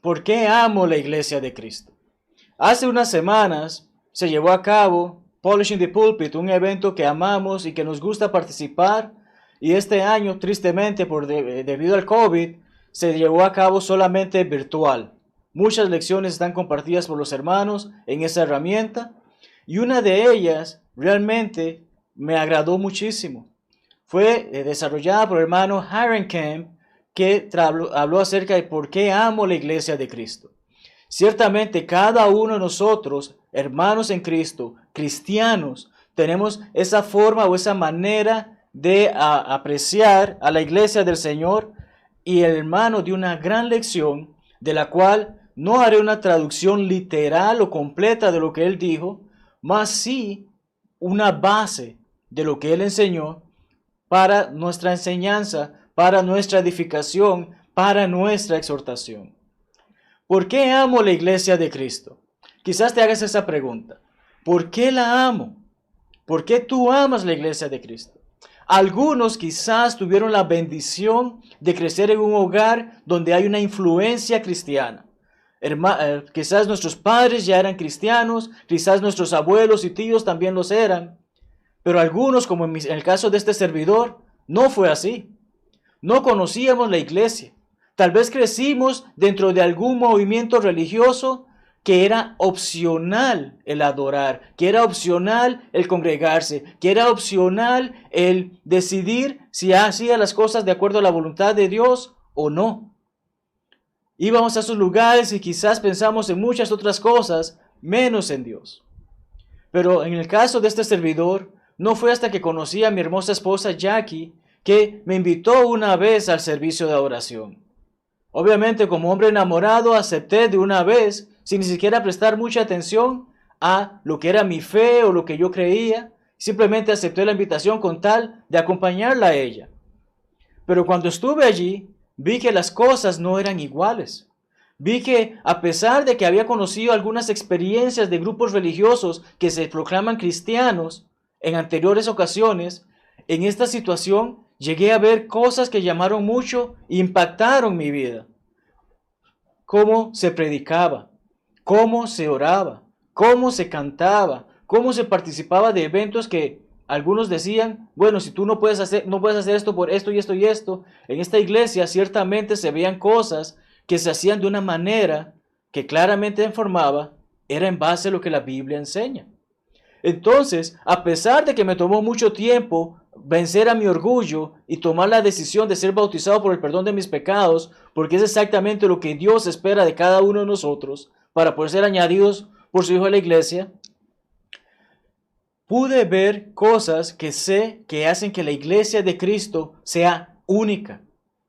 ¿Por qué amo la Iglesia de Cristo? Hace unas semanas se llevó a cabo Polishing the Pulpit, un evento que amamos y que nos gusta participar, y este año, tristemente, debido al COVID, se llevó a cabo solamente virtual. Muchas lecciones están compartidas por los hermanos en esa herramienta, y una de ellas realmente me agradó muchísimo. Fue desarrollada por el hermano Hiram Kemp, que habló acerca de por qué amo la Iglesia de Cristo. Ciertamente cada uno de nosotros, hermanos en Cristo, cristianos, tenemos esa forma o esa manera de apreciar a la Iglesia del Señor, y el hermano dio una gran lección de la cual no haré una traducción literal o completa de lo que él dijo, mas sí una base de lo que él enseñó para nuestra enseñanza, para nuestra edificación, para nuestra exhortación. ¿Por qué amo la Iglesia de Cristo? Quizás te hagas esa pregunta. ¿Por qué la amo? ¿Por qué tú amas la Iglesia de Cristo? Algunos quizás tuvieron la bendición de crecer en un hogar donde hay una influencia cristiana. Quizás nuestros padres ya eran cristianos, quizás nuestros abuelos y tíos también los eran. Pero algunos, como en el caso de este servidor, no fue así. No conocíamos la iglesia. Tal vez crecimos dentro de algún movimiento religioso que era opcional el adorar, que era opcional el congregarse, que era opcional el decidir si hacía las cosas de acuerdo a la voluntad de Dios o no. Íbamos a esos lugares y quizás pensamos en muchas otras cosas, menos en Dios. Pero en el caso de este servidor, no fue hasta que conocí a mi hermosa esposa Jackie que me invitó una vez al servicio de adoración. Obviamente, como hombre enamorado, acepté de una vez, sin ni siquiera prestar mucha atención a lo que era mi fe o lo que yo creía. Simplemente acepté la invitación con tal de acompañarla a ella. Pero cuando estuve allí, vi que las cosas no eran iguales. Vi que a pesar de que había conocido algunas experiencias de grupos religiosos que se proclaman cristianos en anteriores ocasiones, en esta situación llegué a ver cosas que llamaron mucho e impactaron mi vida. Cómo se predicaba, cómo se oraba, cómo se cantaba, cómo se participaba de eventos que algunos decían, bueno, si tú no puedes hacer esto por esto y esto y esto. En esta iglesia ciertamente se veían cosas que se hacían de una manera que claramente informaba, era en base a lo que la Biblia enseña. Entonces, a pesar de que me tomó mucho tiempo vencer a mi orgullo y tomar la decisión de ser bautizado por el perdón de mis pecados, porque es exactamente lo que Dios espera de cada uno de nosotros para poder ser añadidos por su Hijo a la iglesia, pude ver cosas que sé que hacen que la iglesia de Cristo sea única.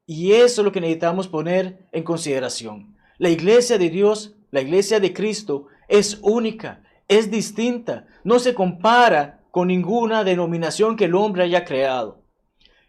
Y eso es lo que necesitamos poner en consideración. La iglesia de Dios, la iglesia de Cristo, es única, es distinta, no se compara con ninguna denominación que el hombre haya creado.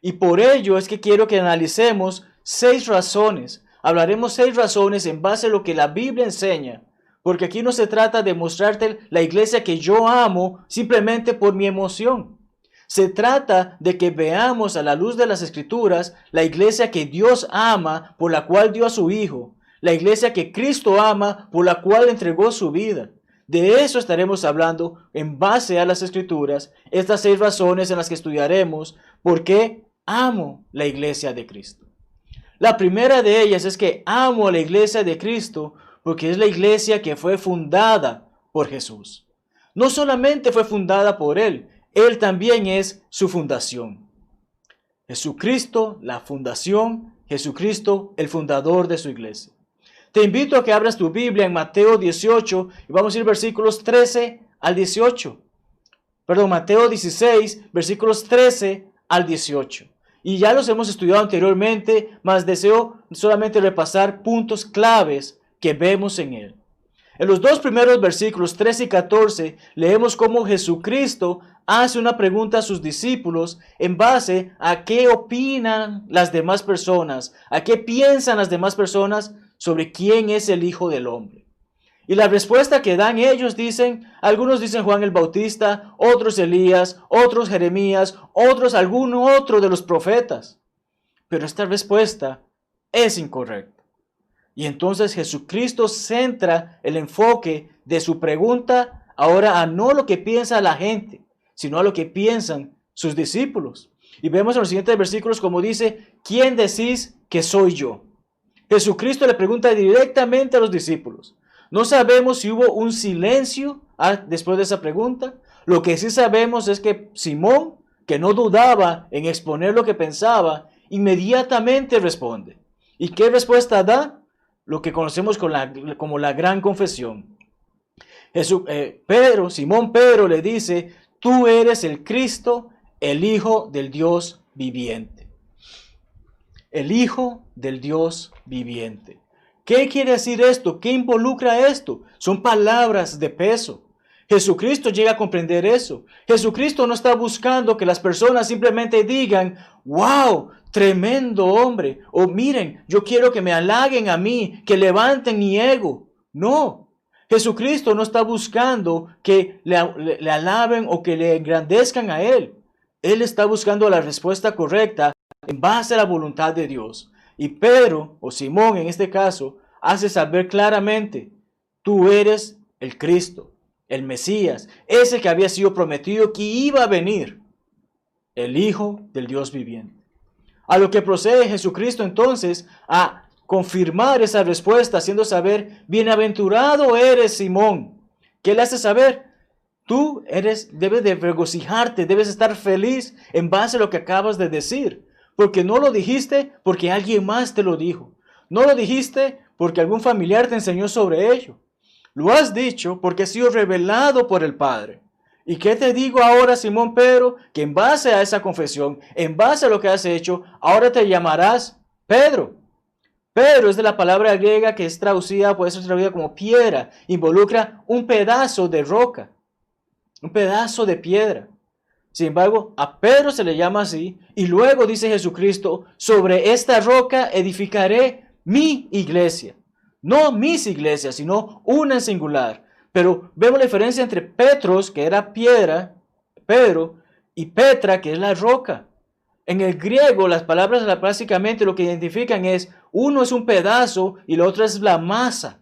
Y por ello es que quiero que analicemos 6 razones. Hablaremos 6 razones en base a lo que la Biblia enseña. Porque aquí no se trata de mostrarte la iglesia que yo amo simplemente por mi emoción. Se trata de que veamos a la luz de las Escrituras la iglesia que Dios ama, por la cual dio a su Hijo. La iglesia que Cristo ama, por la cual entregó su vida. De eso estaremos hablando en base a las Escrituras, estas 6 razones en las que estudiaremos por qué amo la iglesia de Cristo. La primera de ellas es que amo a la iglesia de Cristo porque es la iglesia que fue fundada por Jesús. No solamente fue fundada por Él, Él también es su fundación. Jesucristo, la fundación, Jesucristo, el fundador de su iglesia. Te invito a que abras tu Biblia en Mateo 18 y vamos a ir versículos 13 al 18. Mateo 16, versículos 13 al 18. Y ya los hemos estudiado anteriormente, mas deseo solamente repasar puntos claves que vemos en él. En los 2 primeros versículos 13 y 14 leemos cómo Jesucristo hace una pregunta a sus discípulos en base a qué opinan las demás personas, a qué piensan las demás personas sobre quién es el Hijo del Hombre. Y la respuesta que dan ellos dicen, algunos dicen Juan el Bautista, otros Elías, otros Jeremías, otros algún otro de los profetas. Pero esta respuesta es incorrecta. Y entonces Jesucristo centra el enfoque de su pregunta ahora a no lo que piensa la gente, sino a lo que piensan sus discípulos. Y vemos en los siguientes versículos como dice, ¿quién decís que soy yo? Jesucristo le pregunta directamente a los discípulos. No sabemos si hubo un silencio después de esa pregunta. Lo que sí sabemos es que Simón, que no dudaba en exponer lo que pensaba, inmediatamente responde. ¿Y qué respuesta da? Lo que conocemos como la gran confesión. Simón Pedro le dice, tú eres el Cristo, el Hijo del Dios viviente. El Hijo del Dios viviente. ¿Qué quiere decir esto? ¿Qué involucra esto? Son palabras de peso. Jesucristo llega a comprender eso. Jesucristo no está buscando que las personas simplemente digan, wow, tremendo hombre. O miren, yo quiero que me halaguen a mí, que levanten mi ego. No. Jesucristo no está buscando que le alaben o que le engrandezcan a Él. Él está buscando la respuesta correcta en base a la voluntad de Dios. Y Pedro, o Simón en este caso, hace saber claramente, tú eres el Cristo, el Mesías, ese que había sido prometido que iba a venir, el Hijo del Dios viviente. A lo que procede Jesucristo entonces a confirmar esa respuesta, haciendo saber, bienaventurado eres Simón. ¿Qué le hace saber? Tú debes de regocijarte, debes estar feliz en base a lo que acabas de decir. Porque no lo dijiste porque alguien más te lo dijo. No lo dijiste porque algún familiar te enseñó sobre ello. Lo has dicho porque ha sido revelado por el Padre. ¿Y qué te digo ahora, Simón Pedro? Que en base a esa confesión, en base a lo que has hecho, ahora te llamarás Pedro. Pedro es de la palabra griega que es traducida, puede ser traducida como piedra. Involucra un pedazo de roca, un pedazo de piedra. Sin embargo, a Pedro se le llama así, y luego dice Jesucristo, sobre esta roca edificaré mi iglesia. No mis iglesias, sino una en singular. Pero vemos la diferencia entre Petros, que era piedra, Pedro, y Petra, que es la roca. En el griego, las palabras básicamente lo que identifican es, uno es un pedazo y la otra es la masa.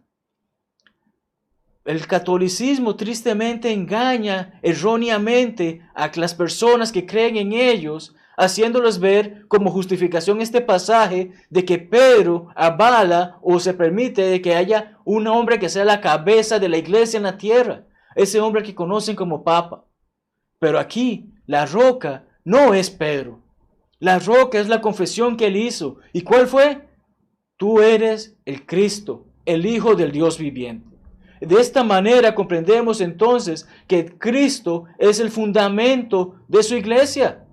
El catolicismo tristemente engaña erróneamente a las personas que creen en ellos, haciéndolos ver como justificación este pasaje de que Pedro avala o se permite de que haya un hombre que sea la cabeza de la iglesia en la tierra, ese hombre que conocen como Papa. Pero aquí la roca no es Pedro, la roca es la confesión que él hizo. ¿Y cuál fue? Tú eres el Cristo, el Hijo del Dios viviente. De esta manera comprendemos entonces que Cristo es el fundamento de su iglesia.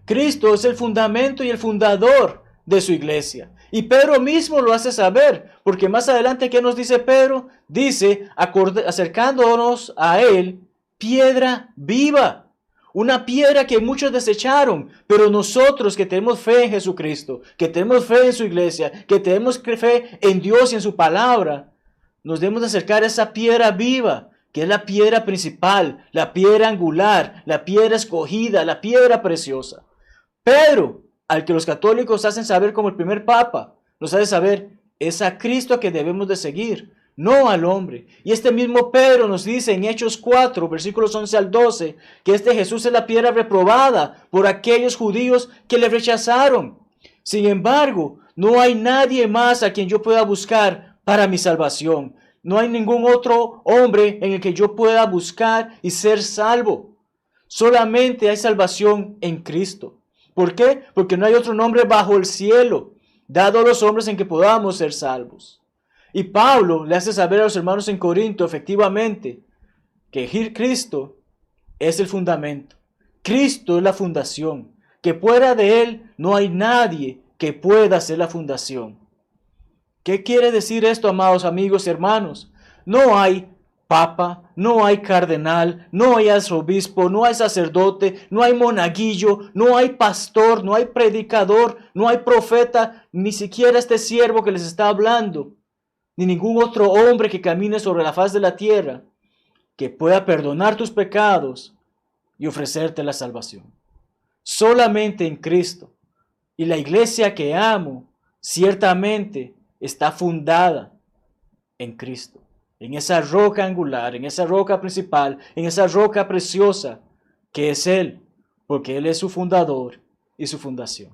Cristo es el fundamento y el fundador de su iglesia. Y Pedro mismo lo hace saber, porque más adelante, ¿qué nos dice Pedro? Dice, acercándonos a él, piedra viva. Una piedra que muchos desecharon, pero nosotros que tenemos fe en Jesucristo, que tenemos fe en su iglesia, que tenemos fe en Dios y en su palabra, nos debemos de acercar a esa piedra viva, que es la piedra principal, la piedra angular, la piedra escogida, la piedra preciosa. Pedro, al que los católicos hacen saber como el primer papa, nos hace saber, es a Cristo que debemos de seguir, no al hombre. Y este mismo Pedro nos dice en Hechos 4, versículos 11 al 12, que este Jesús es la piedra reprobada por aquellos judíos que le rechazaron. Sin embargo, no hay nadie más a quien yo pueda buscar para mi salvación. No hay ningún otro hombre en el que yo pueda buscar y ser salvo. Solamente hay salvación en Cristo. ¿Por qué? Porque no hay otro nombre bajo el cielo dado a los hombres en que podamos ser salvos. Y Pablo le hace saber a los hermanos en Corinto, efectivamente, que Cristo es el fundamento. Cristo es la fundación. Que fuera de él no hay nadie que pueda ser la fundación. ¿Qué quiere decir esto, amados amigos y hermanos? No hay papa, no hay cardenal, no hay arzobispo, no hay sacerdote, no hay monaguillo, no hay pastor, no hay predicador, no hay profeta, ni siquiera este siervo que les está hablando. ni ningún otro hombre que camine sobre la faz de la tierra que pueda perdonar tus pecados y ofrecerte la salvación. Solamente en Cristo. Y la iglesia que amo ciertamente está fundada en Cristo, en esa roca angular, en esa roca principal, en esa roca preciosa que es Él, porque Él es su fundador y su fundación.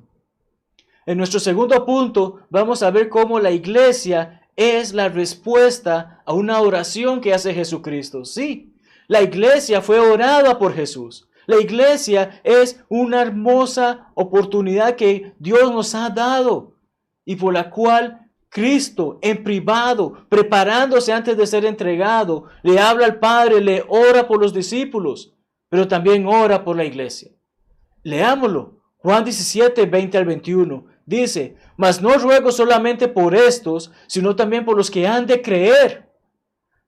En nuestro segundo punto vamos a ver cómo la iglesia es la respuesta a una oración que hace Jesucristo. Sí, la iglesia fue orada por Jesús. La iglesia es una hermosa oportunidad que Dios nos ha dado y por la cual Cristo en privado, preparándose antes de ser entregado, le habla al Padre, le ora por los discípulos, pero también ora por la iglesia. Leámoslo. Juan 17, 20 al 21. Dice, mas no ruego solamente por estos, sino también por los que han de creer.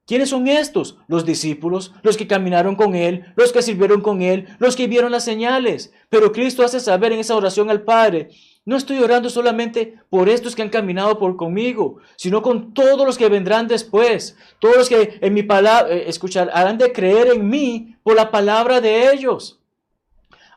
¿Quiénes son estos? Los discípulos, los que caminaron con Él, los que sirvieron con Él, los que vieron las señales. Pero Cristo hace saber en esa oración al Padre, no estoy orando solamente por estos que han caminado conmigo, sino con todos los que vendrán después, todos los que en mi palabra, harán de creer en mí por la palabra de ellos.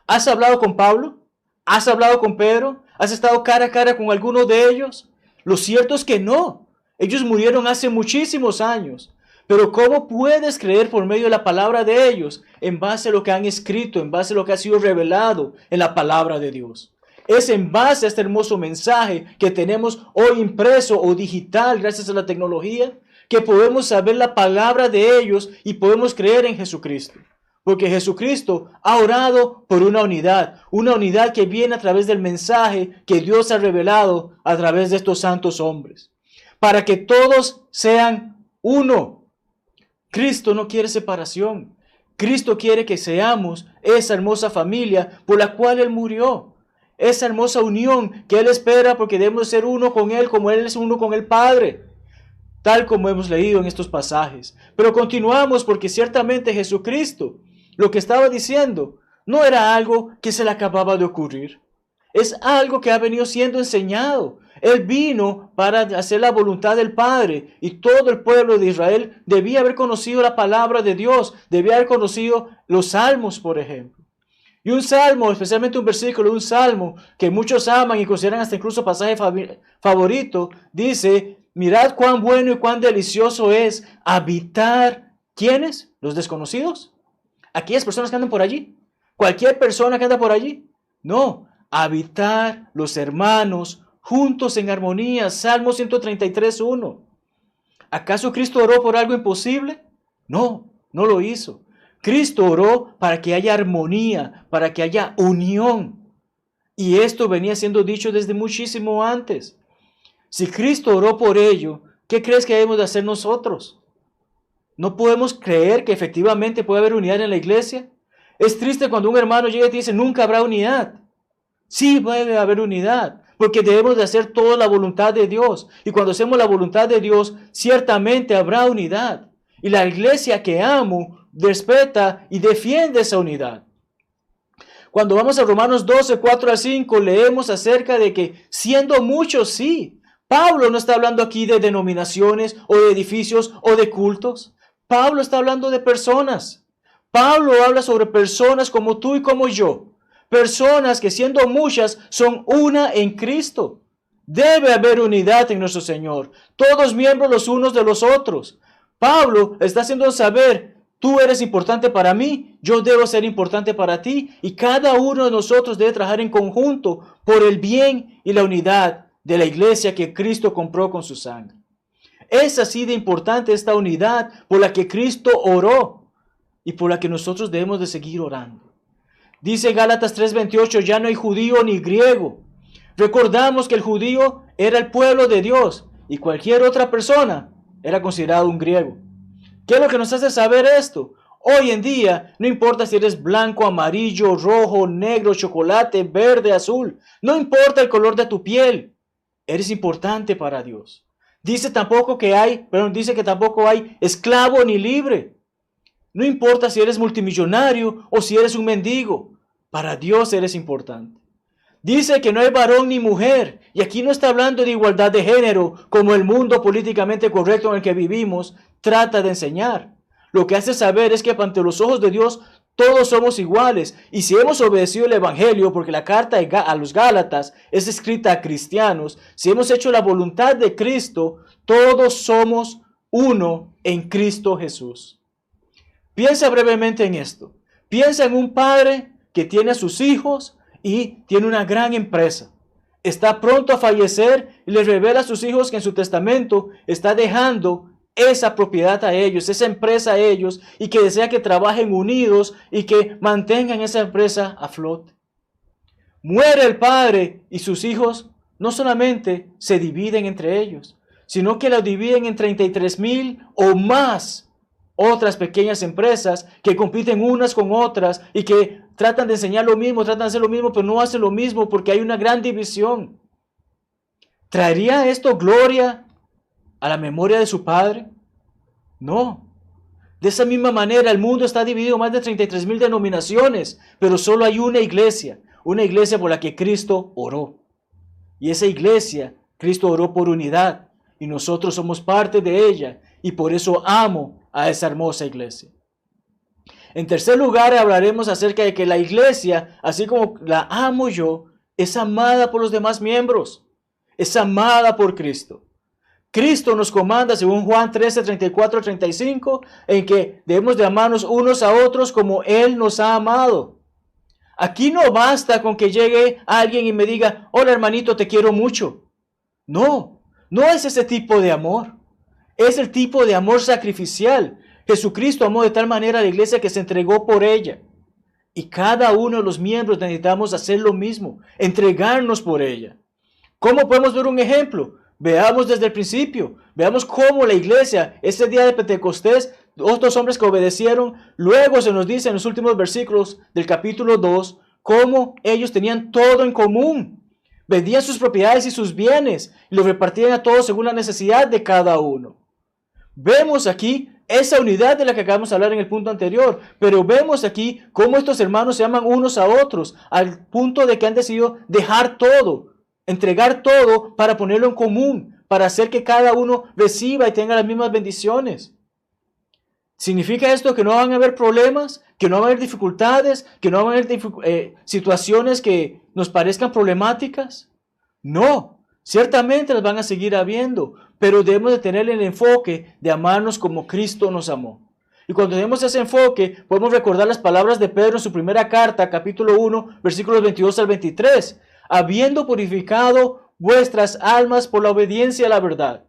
¿Has hablado con Pablo? ¿Has hablado con Pedro? ¿Has estado cara a cara con alguno de ellos? Lo cierto es que no. Ellos murieron hace muchísimos años. Pero ¿cómo puedes creer por medio de la palabra de ellos? En base a lo que han escrito, en base a lo que ha sido revelado en la palabra de Dios. Es en base a este hermoso mensaje que tenemos hoy impreso o digital gracias a la tecnología, que podemos saber la palabra de ellos y podemos creer en Jesucristo. Porque Jesucristo ha orado por una unidad que viene a través del mensaje que Dios ha revelado a través de estos santos hombres. Para que todos sean uno. Cristo no quiere separación. Cristo quiere que seamos esa hermosa familia por la cual Él murió. Esa hermosa unión que Él espera porque debemos ser uno con Él como Él es uno con el Padre. Tal como hemos leído en estos pasajes. Pero continuamos porque ciertamente Jesucristo, lo que estaba diciendo, no era algo que se le acababa de ocurrir. Es algo que ha venido siendo enseñado. Él vino para hacer la voluntad del Padre y todo el pueblo de Israel debía haber conocido la palabra de Dios, debía haber conocido los salmos, por ejemplo. Y un salmo, especialmente un versículo, un salmo que muchos aman y consideran hasta incluso pasaje favorito, dice, mirad cuán bueno y cuán delicioso es habitar, ¿quiénes? ¿Los desconocidos? ¿Aquellas personas que andan por allí? ¿Cualquier persona que anda por allí? No, habitar los hermanos juntos en armonía. Salmo 133:1. ¿Acaso Cristo oró por algo imposible? No, no lo hizo. Cristo oró para que haya armonía, para que haya unión. Y esto venía siendo dicho desde muchísimo antes. Si Cristo oró por ello, ¿qué crees que debemos de hacer nosotros? ¿No podemos creer que efectivamente puede haber unidad en la iglesia? Es triste cuando un hermano llega y te dice, nunca habrá unidad. Sí puede haber unidad, porque debemos de hacer toda la voluntad de Dios. Y cuando hacemos la voluntad de Dios, ciertamente habrá unidad. Y la iglesia que amo respeta y defiende esa unidad. Cuando vamos a Romanos 12, 4 al 5, leemos acerca de que siendo muchos, sí. Pablo no está hablando aquí de denominaciones o de edificios o de cultos. Pablo está hablando de personas. Pablo habla sobre personas como tú y como yo. Personas que siendo muchas son una en Cristo. Debe haber unidad en nuestro Señor. Todos miembros los unos de los otros. Pablo está haciendo saber, tú eres importante para mí, yo debo ser importante para ti. Y cada uno de nosotros debe trabajar en conjunto por el bien y la unidad de la iglesia que Cristo compró con su sangre. Es así de importante esta unidad por la que Cristo oró y por la que nosotros debemos de seguir orando. Dice Gálatas 3:28, ya no hay judío ni griego. Recordamos que el judío era el pueblo de Dios y cualquier otra persona era considerado un griego. ¿Qué es lo que nos hace saber esto? Hoy en día, no importa si eres blanco, amarillo, rojo, negro, chocolate, verde, azul. No importa el color de tu piel. Eres importante para Dios. Dice que tampoco hay esclavo ni libre. No importa si eres multimillonario o si eres un mendigo. Para Dios eres importante. Dice que no hay varón ni mujer. Y aquí no está hablando de igualdad de género, como el mundo políticamente correcto en el que vivimos trata de enseñar. Lo que hace saber es que ante los ojos de Dios todos somos iguales. Y si hemos obedecido el Evangelio, porque la carta a los Gálatas es escrita a cristianos, si hemos hecho la voluntad de Cristo, todos somos uno en Cristo Jesús. Piensa brevemente en esto. Piensa en un padre que tiene a sus hijos y tiene una gran empresa. Está pronto a fallecer y les revela a sus hijos que en su testamento está dejando esa propiedad a ellos, esa empresa a ellos, y que desea que trabajen unidos y que mantengan esa empresa a flote. Muere el padre y sus hijos no solamente se dividen entre ellos, sino que la dividen en 33,000 o más otras pequeñas empresas que compiten unas con otras y que tratan de enseñar lo mismo, tratan de hacer lo mismo, pero no hacen lo mismo porque hay una gran división. ¿Traería esto gloria a la memoria de su padre? No. De esa misma manera, el mundo está dividido en más de 33,000 denominaciones, pero solo hay una iglesia por la que Cristo oró. Y esa iglesia, Cristo oró por unidad, y nosotros somos parte de ella, y por eso amo a esa hermosa iglesia. En tercer lugar, hablaremos acerca de que la iglesia, así como la amo yo, es amada por los demás miembros, es amada por Cristo. Cristo nos comanda, según Juan 13, 34, 35, en que debemos de amarnos unos a otros como Él nos ha amado. Aquí no basta con que llegue alguien y me diga, hola hermanito, te quiero mucho. No, no es ese tipo de amor. Es el tipo de amor sacrificial. Jesucristo amó de tal manera a la iglesia que se entregó por ella. Y cada uno de los miembros necesitamos hacer lo mismo, entregarnos por ella. ¿Cómo podemos ver un ejemplo? Veamos desde el principio. Veamos cómo la iglesia, ese día de Pentecostés, otros hombres que obedecieron, luego se nos dice en los últimos versículos del capítulo 2, cómo ellos tenían todo en común. Vendían sus propiedades y sus bienes y los repartían a todos según la necesidad de cada uno. Vemos aquí esa unidad de la que acabamos de hablar en el punto anterior, pero vemos aquí cómo estos hermanos se aman unos a otros, al punto de que han decidido dejar todo, entregar todo para ponerlo en común, para hacer que cada uno reciba y tenga las mismas bendiciones. ¿Significa esto que no van a haber problemas, que no van a haber dificultades, que no van a haber situaciones que nos parezcan problemáticas? No, ciertamente las van a seguir habiendo, pero debemos de tener el enfoque de amarnos como Cristo nos amó. Y cuando tenemos ese enfoque, podemos recordar las palabras de Pedro en su primera carta, capítulo 1, versículos 22 al 23. Habiendo purificado vuestras almas por la obediencia a la verdad.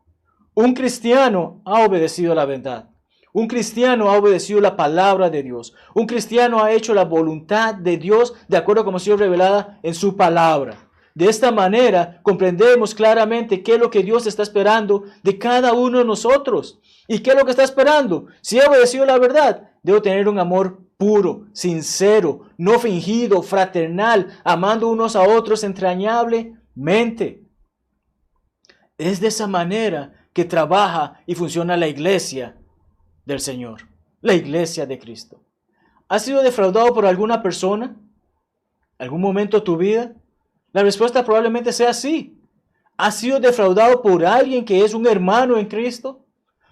Un cristiano ha obedecido la verdad. Un cristiano ha obedecido la palabra de Dios. Un cristiano ha hecho la voluntad de Dios de acuerdo como ha sido revelada en su palabra. De esta manera comprendemos claramente qué es lo que Dios está esperando de cada uno de nosotros. ¿Y qué es lo que está esperando? Si he obedecido la verdad, debo tener un amor puro, sincero, no fingido, fraternal, amando unos a otros entrañablemente. Es de esa manera que trabaja y funciona la iglesia del Señor, la iglesia de Cristo. ¿Has sido defraudado por alguna persona? ¿Algún momento de tu vida? La respuesta probablemente sea sí. ¿Has sido defraudado por alguien que es un hermano en Cristo?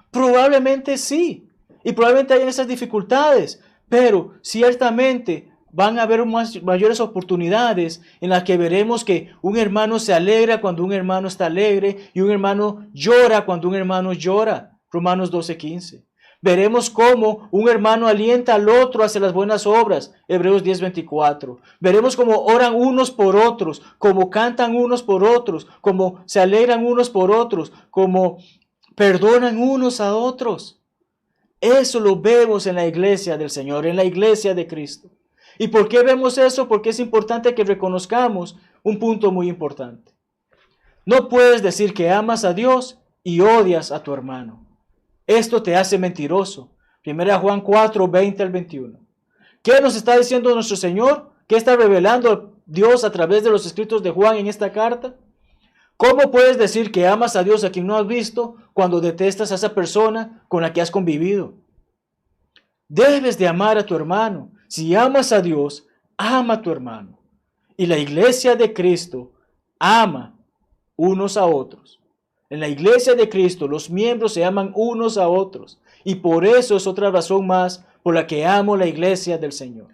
Probablemente sí. Y probablemente hayan esas dificultades. Pero ciertamente van a haber mayores oportunidades en las que veremos que un hermano se alegra cuando un hermano está alegre y un hermano llora cuando un hermano llora. Romanos 12:15. Veremos cómo un hermano alienta al otro hacia las buenas obras. Hebreos 10:24. Veremos cómo oran unos por otros, cómo cantan unos por otros, cómo se alegran unos por otros, cómo perdonan unos a otros. Eso lo vemos en la iglesia del Señor, en la iglesia de Cristo. ¿Y por qué vemos eso? Porque es importante que reconozcamos un punto muy importante. No puedes decir que amas a Dios y odias a tu hermano. Esto te hace mentiroso. 1 Juan 4, 20 al 21. ¿Qué nos está diciendo nuestro Señor? ¿Qué está revelando Dios a través de los escritos de Juan en esta carta? ¿Cómo puedes decir que amas a Dios a quien no has visto cuando detestas a esa persona con la que has convivido? Debes de amar a tu hermano. Si amas a Dios, ama a tu hermano. Y la iglesia de Cristo ama unos a otros. En la iglesia de Cristo los miembros se aman unos a otros. Y por eso es otra razón más por la que amo la iglesia del Señor.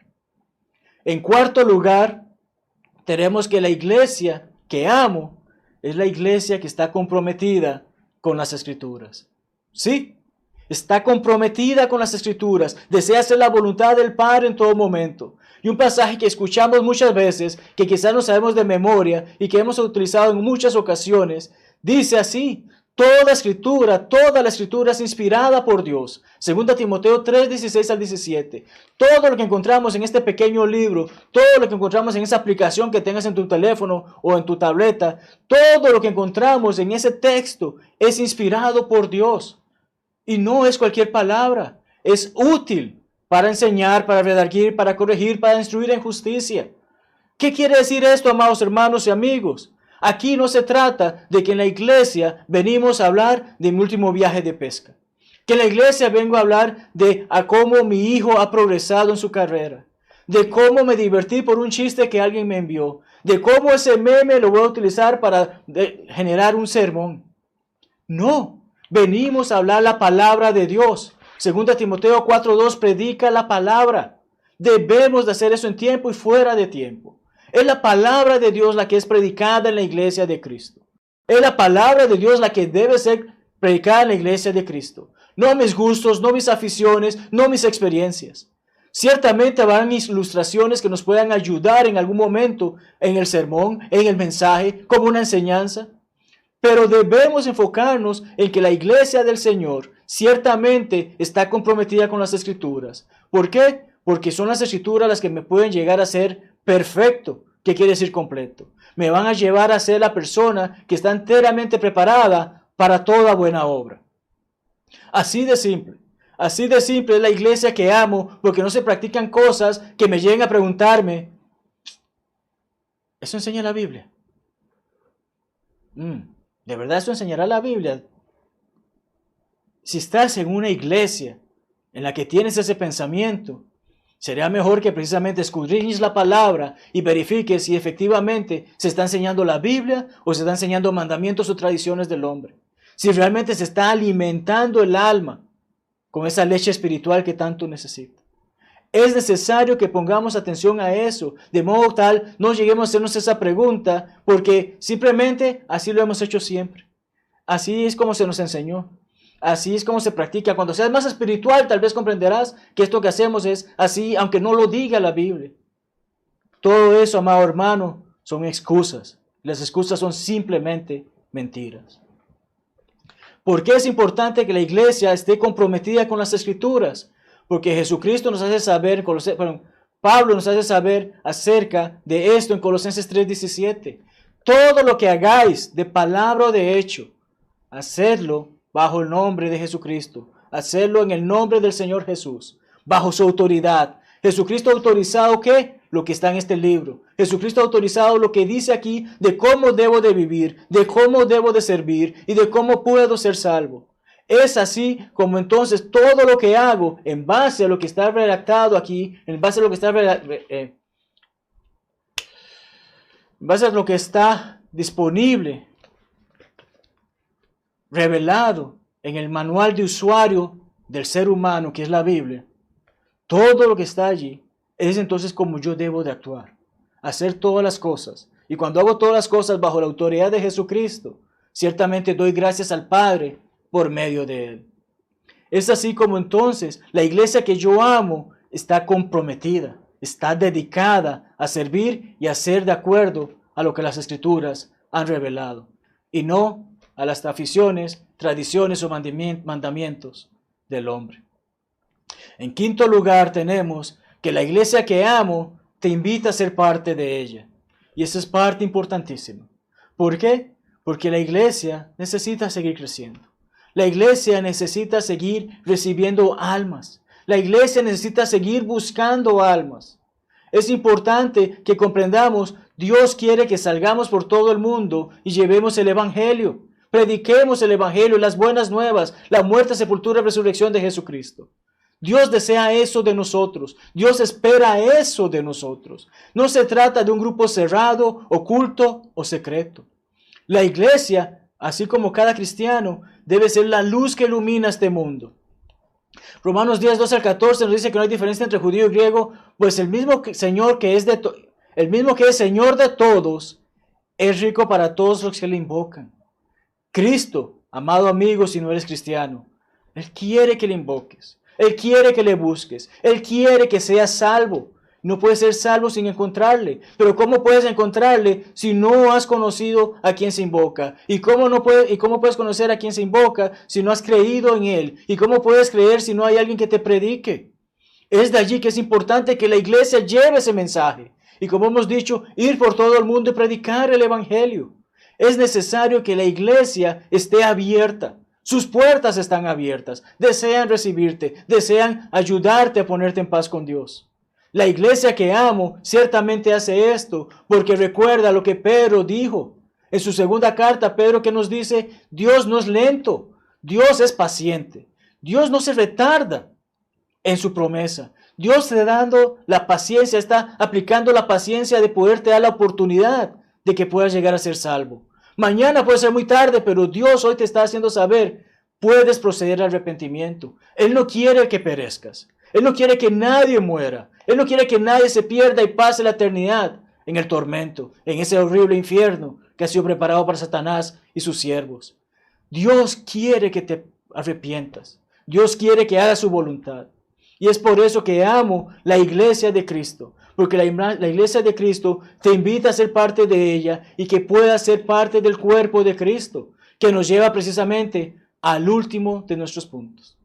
En cuarto lugar, tenemos que la iglesia que amo es la iglesia que está comprometida con las Escrituras. Sí, está comprometida con las Escrituras, desea hacer la voluntad del Padre en todo momento. Y un pasaje que escuchamos muchas veces, que quizás no sabemos de memoria y que hemos utilizado en muchas ocasiones, dice así: toda la Escritura es inspirada por Dios. 2 Timoteo 3, 16 al 17. Todo lo que encontramos en este pequeño libro, todo lo que encontramos en esa aplicación que tengas en tu teléfono o en tu tableta, todo lo que encontramos en ese texto es inspirado por Dios. Y no es cualquier palabra, es útil para enseñar, para redarguir, para corregir, para instruir en justicia. ¿Qué quiere decir esto, amados hermanos y amigos? Aquí no se trata de que en la iglesia venimos a hablar de mi último viaje de pesca. Que en la iglesia vengo a hablar de cómo mi hijo ha progresado en su carrera. De cómo me divertí por un chiste que alguien me envió. De cómo ese meme lo voy a utilizar para generar un sermón. No, venimos a hablar la palabra de Dios. 2 Timoteo 4:2 predica la palabra. Debemos de hacer eso en tiempo y fuera de tiempo. Es la palabra de Dios la que es predicada en la iglesia de Cristo. Es la palabra de Dios la que debe ser predicada en la iglesia de Cristo. No mis gustos, no mis aficiones, no mis experiencias. Ciertamente habrán ilustraciones que nos puedan ayudar en algún momento en el sermón, en el mensaje, como una enseñanza. Pero debemos enfocarnos en que la iglesia del Señor ciertamente está comprometida con las Escrituras. ¿Por qué? Porque son las Escrituras las que me pueden llegar a ser perfecto. ¿Qué quiere decir completo? Me van a llevar a ser la persona que está enteramente preparada para toda buena obra. Así de simple. Así de simple es la iglesia que amo, porque no se practican cosas que me lleguen a preguntarme: ¿eso enseña la Biblia? ¿De verdad eso enseñará la Biblia? Si estás en una iglesia en la que tienes ese pensamiento, sería mejor que precisamente escudriñes la palabra y verifiques si efectivamente se está enseñando la Biblia o se está enseñando mandamientos o tradiciones del hombre. Si realmente se está alimentando el alma con esa leche espiritual que tanto necesita. Es necesario que pongamos atención a eso, de modo tal no lleguemos a hacernos esa pregunta, porque simplemente así lo hemos hecho siempre. Así es como se nos enseñó. Así es como se practica. Cuando seas más espiritual, tal vez comprenderás que esto que hacemos es así, aunque no lo diga la Biblia. Todo eso, amado hermano, son excusas. Las excusas son simplemente mentiras. ¿Por qué es importante que la iglesia esté comprometida con las Escrituras? Porque Jesucristo nos hace saber, Pablo nos hace saber acerca de esto en Colosenses 3:17. Todo lo que hagáis de palabra o de hecho, hacedlo bajo el nombre de Jesucristo. Hacerlo en el nombre del Señor Jesús, bajo su autoridad. Jesucristo ha autorizado ¿qué? Lo que está en este libro. Jesucristo ha autorizado lo que dice aquí de cómo debo de vivir, de cómo debo de servir y de cómo puedo ser salvo. Es así como entonces todo lo que hago en base a lo que está redactado aquí, en base a lo que está disponible, revelado en el manual de usuario del ser humano, que es la Biblia. Todo lo que está allí es entonces como yo debo de actuar, hacer todas las cosas. Y cuando hago todas las cosas bajo la autoridad de Jesucristo, ciertamente doy gracias al Padre por medio de Él. Es así como entonces la iglesia que yo amo está comprometida, está dedicada a servir y a ser de acuerdo a lo que las Escrituras han revelado, y no a las aficiones, tradiciones o mandamientos del hombre. En quinto lugar tenemos que la iglesia que amo te invita a ser parte de ella. Y esa es parte importantísima. ¿Por qué? Porque la iglesia necesita seguir creciendo. La iglesia necesita seguir recibiendo almas. La iglesia necesita seguir buscando almas. Es importante que comprendamos, Dios quiere que salgamos por todo el mundo y llevemos el Evangelio. Prediquemos el Evangelio, las buenas nuevas, la muerte, sepultura y resurrección de Jesucristo. Dios desea eso de nosotros. Dios espera eso de nosotros. No se trata de un grupo cerrado, oculto o secreto. La iglesia, así como cada cristiano, debe ser la luz que ilumina este mundo. Romanos 10, 12 al 14 nos dice que no hay diferencia entre judío y griego, pues el mismo Señor que es Señor de todos, es rico para todos los que le invocan. Cristo, amado amigo, si no eres cristiano, Él quiere que le invoques. Él quiere que le busques. Él quiere que seas salvo. No puedes ser salvo sin encontrarle. Pero ¿cómo puedes encontrarle si no has conocido a quien se invoca? ¿Y cómo puedes conocer a quien se invoca si no has creído en Él? ¿Y cómo puedes creer si no hay alguien que te predique? Es de allí que es importante que la iglesia lleve ese mensaje. Y como hemos dicho, ir por todo el mundo y predicar el evangelio. Es necesario que la iglesia esté abierta. Sus puertas están abiertas. Desean recibirte. Desean ayudarte a ponerte en paz con Dios. La iglesia que amo ciertamente hace esto porque recuerda lo que Pedro dijo. En su segunda carta, Pedro que nos dice, Dios no es lento. Dios es paciente. Dios no se retarda en su promesa. Dios te dando la paciencia, está aplicando la paciencia de poderte dar la oportunidad de que puedas llegar a ser salvo. Mañana puede ser muy tarde, pero Dios hoy te está haciendo saber, puedes proceder al arrepentimiento. Él no quiere que perezcas. Él no quiere que nadie muera. Él no quiere que nadie se pierda y pase la eternidad en el tormento, en ese horrible infierno que ha sido preparado para Satanás y sus siervos. Dios quiere que te arrepientas. Dios quiere que hagas su voluntad. Y es por eso que amo la iglesia de Cristo. Porque la iglesia de Cristo te invita a ser parte de ella y que puedas ser parte del cuerpo de Cristo, que nos lleva precisamente al último de nuestros puntos.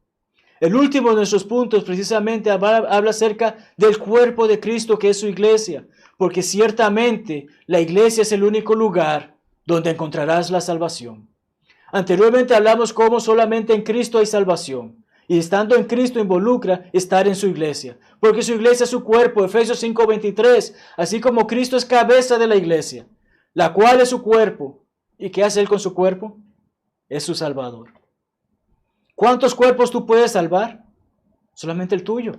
El último de nuestros puntos precisamente habla acerca del cuerpo de Cristo, que es su iglesia, porque ciertamente la iglesia es el único lugar donde encontrarás la salvación. Anteriormente hablamos cómo solamente en Cristo hay salvación. Y estando en Cristo involucra estar en su iglesia, porque su iglesia es su cuerpo, Efesios 5:23, así como Cristo es cabeza de la iglesia, la cual es su cuerpo. ¿Y qué hace Él con su cuerpo? Es su Salvador. ¿Cuántos cuerpos tú puedes salvar? Solamente el tuyo.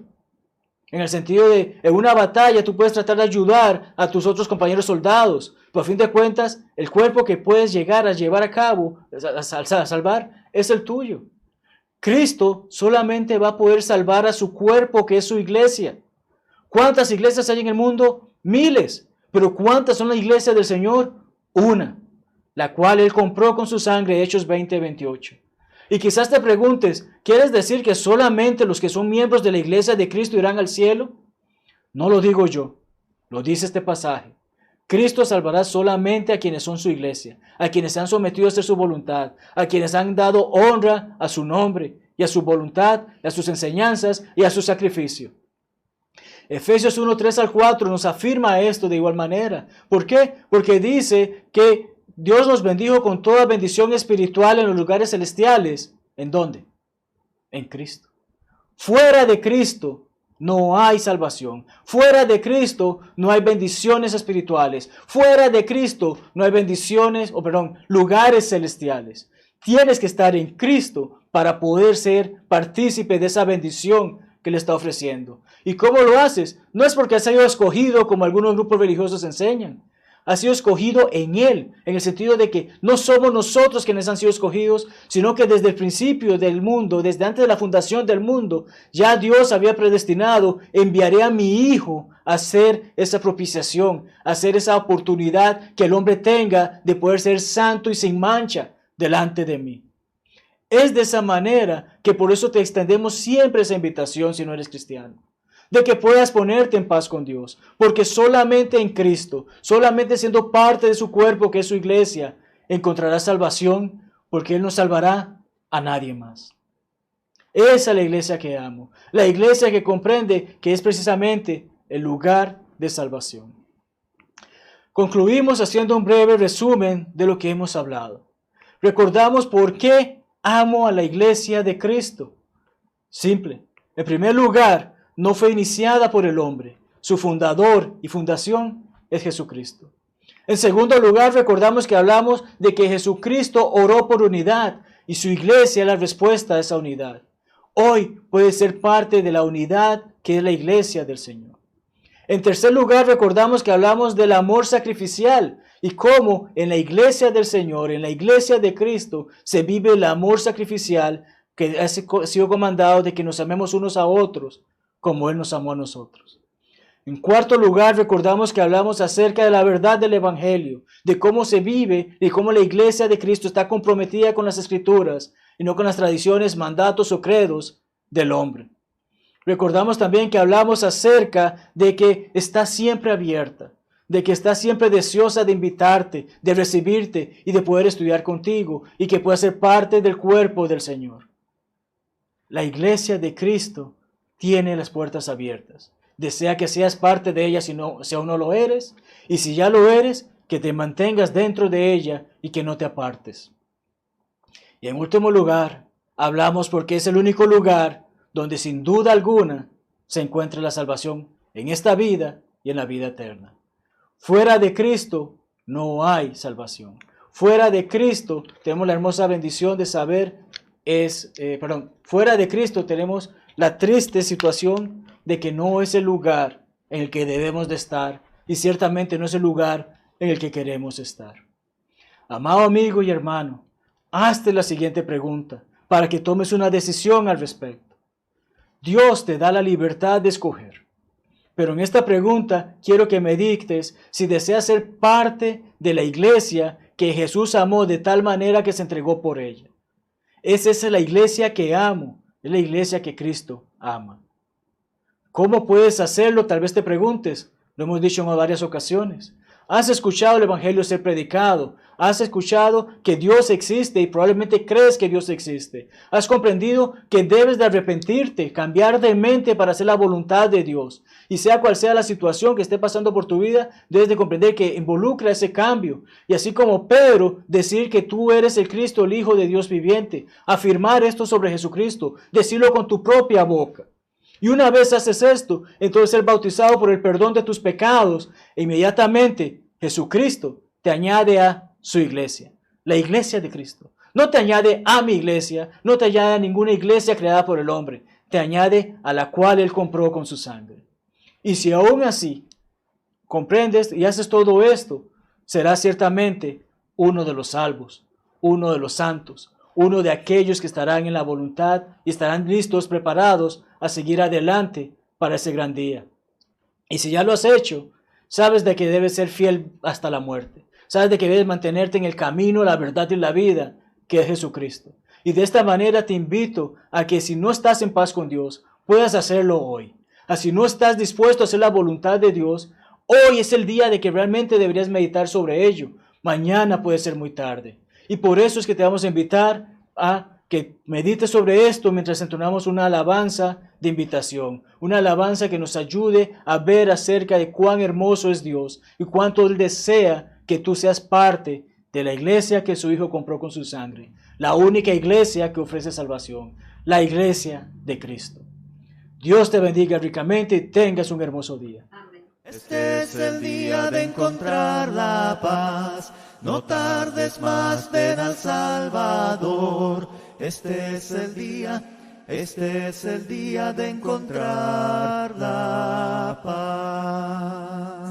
En el sentido de, en una batalla tú puedes tratar de ayudar a tus otros compañeros soldados, pero a fin de cuentas, el cuerpo que puedes llegar a llevar a cabo, a salvar, es el tuyo. Cristo solamente va a poder salvar a su cuerpo, que es su iglesia. ¿Cuántas iglesias hay en el mundo? Miles. Pero ¿cuántas son las iglesias del Señor? Una, la cual Él compró con su sangre, Hechos 20:28. Y quizás te preguntes, ¿quieres decir que solamente los que son miembros de la iglesia de Cristo irán al cielo? No lo digo yo, lo dice este pasaje. Cristo salvará solamente a quienes son su iglesia, a quienes se han sometido a hacer su voluntad, a quienes han dado honra a su nombre y a su voluntad, y a sus enseñanzas y a su sacrificio. Efesios 1, 3 al 4 nos afirma esto de igual manera. ¿Por qué? Porque dice que Dios nos bendijo con toda bendición espiritual en los lugares celestiales. ¿En dónde? En Cristo. Fuera de Cristo no hay salvación. Fuera de Cristo no hay bendiciones espirituales. Fuera de Cristo no hay lugares celestiales. Tienes que estar en Cristo para poder ser partícipe de esa bendición que le está ofreciendo. ¿Y cómo lo haces? No es porque has sido escogido como algunos grupos religiosos enseñan. Ha sido escogido en Él, en el sentido de que no somos nosotros quienes han sido escogidos, sino que desde el principio del mundo, desde antes de la fundación del mundo, ya Dios había predestinado, enviaré a mi Hijo a hacer esa propiciación, a hacer esa oportunidad que el hombre tenga de poder ser santo y sin mancha delante de mí. Es de esa manera que por eso te extendemos siempre esa invitación si no eres cristiano, de que puedas ponerte en paz con Dios, porque solamente en Cristo, solamente siendo parte de su cuerpo que es su iglesia, encontrarás salvación, porque Él no salvará a nadie más. Esa es la iglesia que amo, la iglesia que comprende que es precisamente el lugar de salvación. Concluimos haciendo un breve resumen de lo que hemos hablado. Recordamos por qué amo a la iglesia de Cristo. Simple. En primer lugar, no fue iniciada por el hombre. Su fundador y fundación es Jesucristo. En segundo lugar, recordamos que hablamos de que Jesucristo oró por unidad y su iglesia es la respuesta a esa unidad. Hoy puedes ser parte de la unidad que es la iglesia del Señor. En tercer lugar, recordamos que hablamos del amor sacrificial y cómo en la iglesia del Señor, en la iglesia de Cristo, se vive el amor sacrificial que ha sido comandado de que nos amemos unos a otros como Él nos amó a nosotros. En cuarto lugar, recordamos que hablamos acerca de la verdad del Evangelio, de cómo se vive y cómo la iglesia de Cristo está comprometida con las Escrituras y no con las tradiciones, mandatos o credos del hombre. Recordamos también que hablamos acerca de que está siempre abierta, de que está siempre deseosa de invitarte, de recibirte y de poder estudiar contigo y que pueda ser parte del cuerpo del Señor. La iglesia de Cristo tiene las puertas abiertas. Desea que seas parte de ella si aún no lo eres, y si ya lo eres, que te mantengas dentro de ella y que no te apartes. Y en último lugar, hablamos porque es el único lugar donde sin duda alguna se encuentra la salvación en esta vida y en la vida eterna. Fuera de Cristo no hay salvación. Fuera de Cristo tenemos la hermosa bendición de saber, fuera de Cristo tenemos la triste situación de que no es el lugar en el que debemos de estar y ciertamente no es el lugar en el que queremos estar. Amado amigo y hermano, hazte la siguiente pregunta para que tomes una decisión al respecto. Dios te da la libertad de escoger, pero en esta pregunta quiero que me dictes si deseas ser parte de la iglesia que Jesús amó de tal manera que se entregó por ella. Esa es la iglesia que amo, es la iglesia que Cristo ama. ¿Cómo puedes hacerlo? Tal vez te preguntes. Lo hemos dicho en varias ocasiones. Has escuchado el Evangelio ser predicado. Has escuchado que Dios existe y probablemente crees que Dios existe. Has comprendido que debes de arrepentirte, cambiar de mente para hacer la voluntad de Dios. Y sea cual sea la situación que esté pasando por tu vida, debes de comprender que involucra ese cambio. Y así como Pedro, decir que tú eres el Cristo, el Hijo de Dios viviente. Afirmar esto sobre Jesucristo. Decirlo con tu propia boca. Y una vez haces esto, entonces ser bautizado por el perdón de tus pecados, e inmediatamente Jesucristo te añade a su iglesia, la iglesia de Cristo. No te añade a mi iglesia, no te añade a ninguna iglesia creada por el hombre, te añade a la cual Él compró con su sangre. Y si aún así comprendes y haces todo esto, serás ciertamente uno de los salvos, uno de los santos, uno de aquellos que estarán en la voluntad y estarán listos, preparados a seguir adelante para ese gran día. Y si ya lo has hecho, sabes de que debes ser fiel hasta la muerte. Sabes de que debes mantenerte en el camino, la verdad y la vida, que es Jesucristo. Y de esta manera te invito a que si no estás en paz con Dios, puedas hacerlo hoy. Si no estás dispuesto a hacer la voluntad de Dios, hoy es el día de que realmente deberías meditar sobre ello. Mañana puede ser muy tarde. Y por eso es que te vamos a invitar a que medites sobre esto mientras entonamos una alabanza de invitación. Una alabanza que nos ayude a ver acerca de cuán hermoso es Dios y cuánto Él desea que tú seas parte de la iglesia que su Hijo compró con su sangre. La única iglesia que ofrece salvación. La iglesia de Cristo. Dios te bendiga ricamente y tengas un hermoso día. Este es el día de encontrar la paz. No tardes más, ven al Salvador. Este es el día de encontrar la paz.